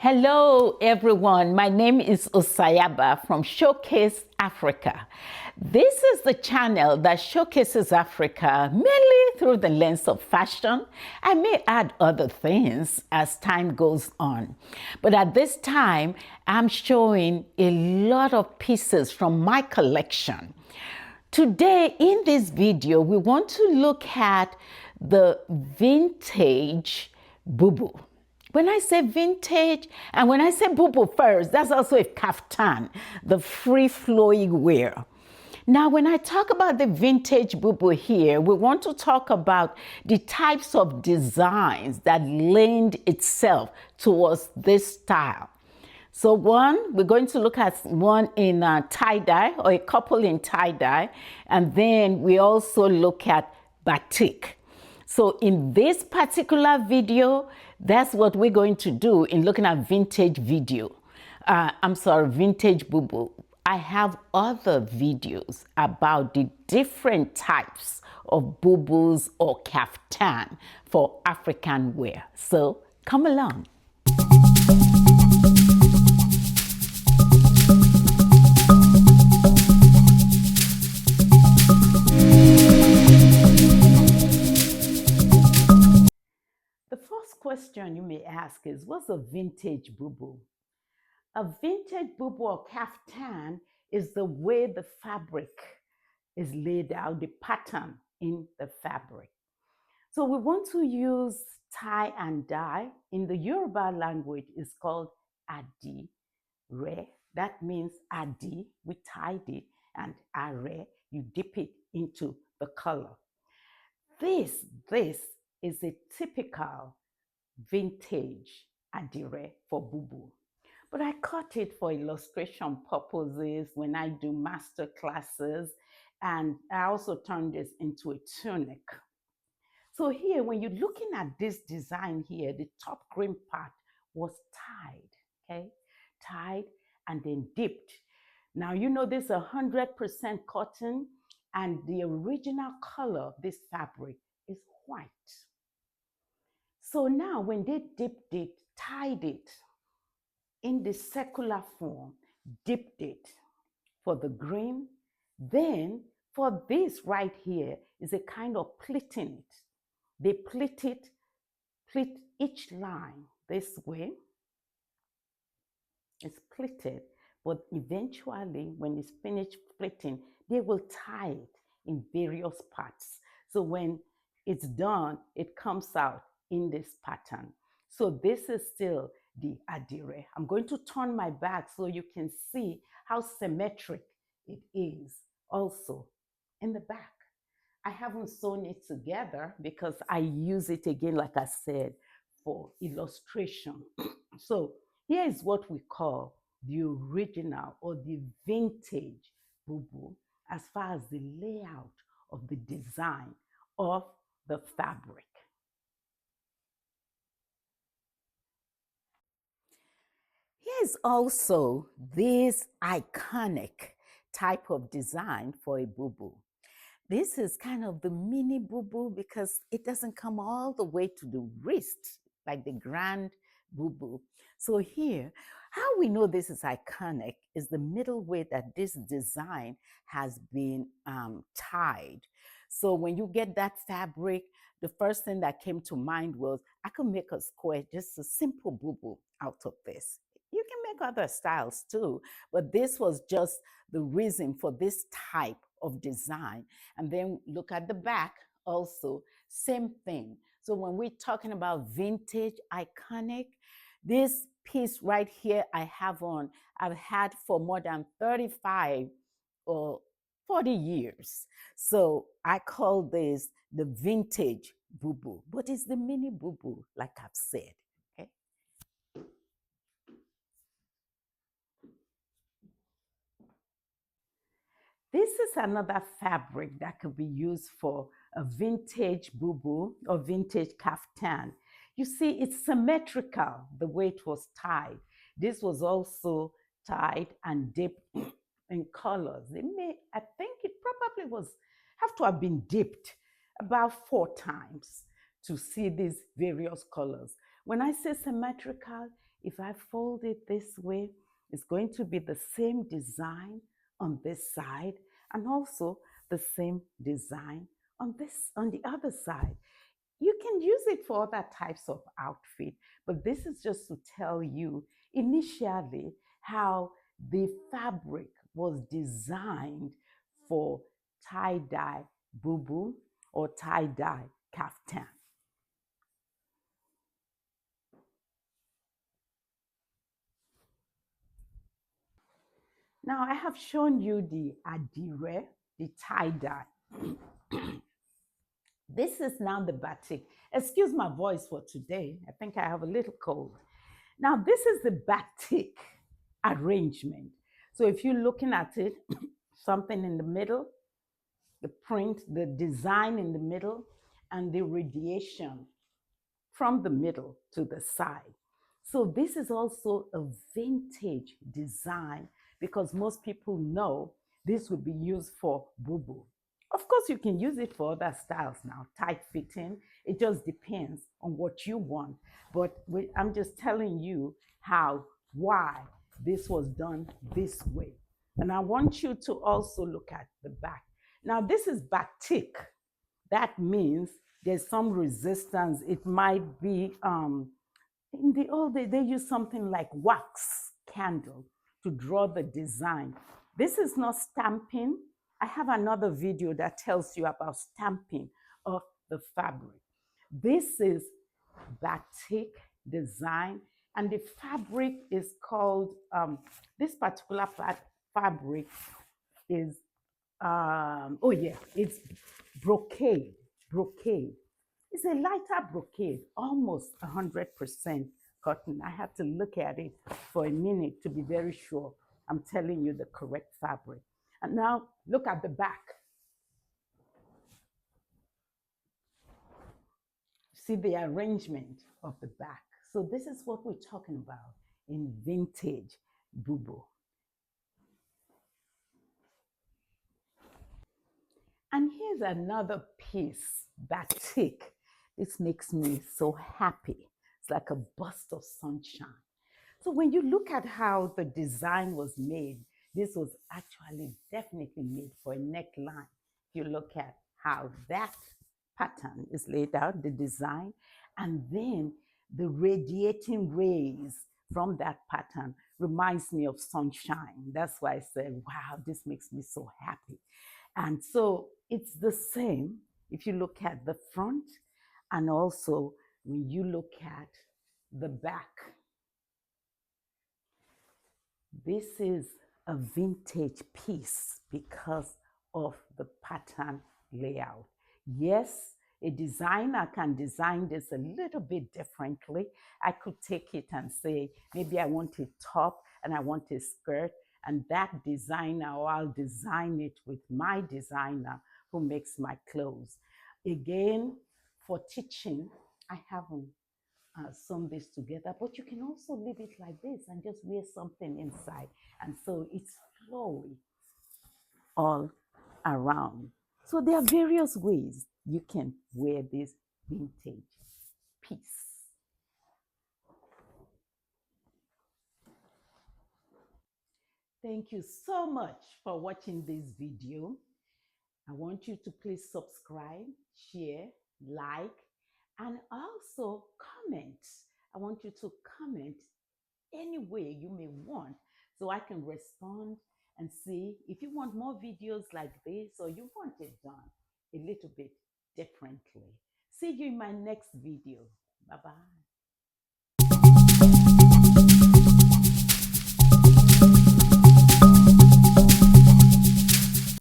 Hello everyone, my name is Osayaba from Showcase Africa. This is the channel that showcases Africa mainly through the lens of fashion. I may add other things as time goes on. But at this time, I'm showing a lot of pieces from my collection. Today in this video, we want to look at the vintage Boubou. When I say vintage, and when I say Boubou first, that's also a kaftan, the free-flowing wear. Now, when I talk about the vintage Boubou here, we want to talk about the types of designs that lend itself towards this style. So we're going to look at one in tie-dye, or a couple in tie-dye, and then we also look at batik. So in this particular video, that's what we're going to do in looking at vintage vintage Boubou. I have other videos about the different types of boubous or kaftan for African wear. So come along. The first question you may ask is, what's a vintage boubou? A vintage boubou or kaftan is the way the fabric is laid out, the pattern in the fabric. So we want to use tie and dye. In the Yoruba language, it's called Adire. That means Adi, we tied it, and Are, you dip it into the color. This is a typical vintage Adire for Boubou. But I cut it for illustration purposes when I do master classes, and I also turn this into a tunic. So here, when you're looking at this design here, the top green part was tied, okay? Tied and then dipped. Now, you know this is 100% cotton, and the original color of this fabric is white. So now when they dipped it, tied it in the circular form, dipped it for the green, then for this right here is a kind of pleating it. They pleat each line this way. It's pleated, but eventually when it's finished pleating, they will tie it in various parts. So when it's done, it comes out in this pattern. So this is still the Adire. I'm going to turn my back so you can see how symmetric it is also in the back. I haven't sewn it together because I use it again, like I said, for illustration. So here is what we call the original or the vintage Boubou as far as the layout of the design of the fabric. Here's also this iconic type of design for a Boubou. This is kind of the mini Boubou because it doesn't come all the way to the wrist like the grand Boubou. So here, how we know this is iconic is the middle way that this design has been tied. So when you get that fabric, the first thing that came to mind was I could make a square, just a simple Boubou out of this. You can make other styles too, but this was just the reason for this type of design. And then look at the back also, same thing. So when we're talking about vintage, iconic, this piece right here I've had for more than 35 or 40 years. So I call this the vintage Boubou, but it's the mini Boubou, like I've said. Okay. This is another fabric that could be used for a vintage Boubou or vintage kaftan. You see, it's symmetrical the way it was tied. This was also tied and dipped in colors. I think it probably have to have been dipped about 4 times to see these various colors. When I say symmetrical, if I fold it this way, it's going to be the same design on this side and also the same design on the other side. You can use it for other types of outfit, but this is just to tell you initially how the fabric was designed for tie-dye boubou or tie-dye kaftan. Now I have shown you the Adire, the tie-dye. This is now the batik. Excuse my voice for today. I think I have a little cold. Now this is the batik arrangement. So if you're looking at it, something in the middle, the print, the design in the middle, and the radiation from the middle to the side. So this is also a vintage design because most people know this would be used for boubou. Of course, you can use it for other styles now, tight fitting. It just depends on what you want. But I'm just telling you why this was done this way. And I want you to also look at the back. Now, this is batik. That means there's some resistance. It might be in the old day, they use something like wax candle to draw the design. This is not stamping. I have another video that tells you about stamping of the fabric. This is batik design, and the fabric is called, this particular fabric is, oh yeah, it's brocade. Brocade. It's a lighter brocade, almost 100% cotton. I had to look at it for a minute to be very sure I'm telling you the correct fabric. And now look at the back. See the arrangement of the back. So this is what we're talking about in vintage boubou. And here's another piece, batik. This makes me so happy. It's like a burst of sunshine. So when you look at how the design was made, this was actually definitely made for a neckline. If you look at how that pattern is laid out, the design, and then the radiating rays from that pattern reminds me of sunshine. That's why I said, wow, this makes me so happy. And so it's the same if you look at the front and also when you look at the back. This is a vintage piece because of the pattern layout. Yes, a designer can design this a little bit differently. I could take it and say, maybe I want a top and I want a skirt, and that designer, or I'll design it with my designer who makes my clothes. Again, for teaching, I haven't sewn this together, but you can also leave it like this and just wear something inside. And so it's flowy all around. So there are various ways you can wear this vintage piece. Thank you so much for watching this video. I want you to please subscribe, share, like, and also comment. I want you to comment any way you may want so I can respond and see if you want more videos like this or you want it done a little bit differently. See you in my next video. Bye-bye.